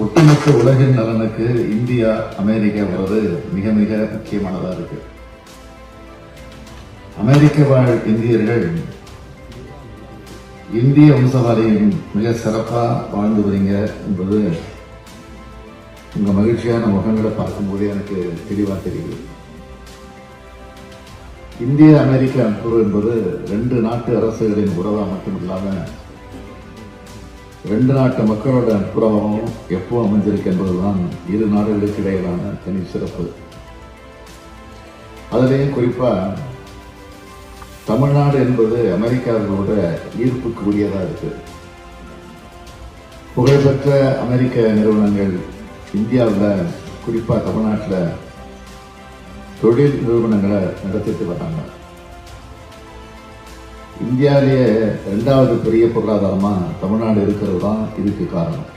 ஒட்டுமொத்த உலகின் நலனுக்கு இந்தியா அமெரிக்கா வர்றது மிக மிக முக்கியமானதா இருக்கு. அமெரிக்க வாழ் இந்தியர்கள் இந்திய வம்சவாரியும் மிக சிறப்பா வாழ்ந்து வரீங்க என்பது உங்க மகிழ்ச்சியான முகங்களை பார்க்கும்போதே எனக்கு தெளிவா தெரியுது. இந்திய அமெரிக்க நட்புறவு என்பது ரெண்டு நாட்டு அரசுகளின் உறவா மட்டும் இல்லாம ரெண்டு நாட்டு மக்களோட நட்புறவும் எப்போ அமைஞ்சிருக்கு என்பதுதான் இரு நாடுகளுக்கு இடையிலான தனி சிறப்பு. அதிலேயும் குறிப்பா தமிழ்நாடு என்பது அமெரிக்காவோட ஈர்ப்புக்கு உரியதா இருக்கு. புகழ்பெற்ற அமெரிக்க நிறுவனங்கள் இந்தியாவில் குறிப்பா தமிழ்நாட்டில் தொழில் நிறுவனங்களை நடத்திட்டு வராங்க. இந்தியாவிலேயே 2வது பெரிய பொருளாதாரமா தமிழ்நாடு இருக்கிறது தான் இதுக்கு காரணம்.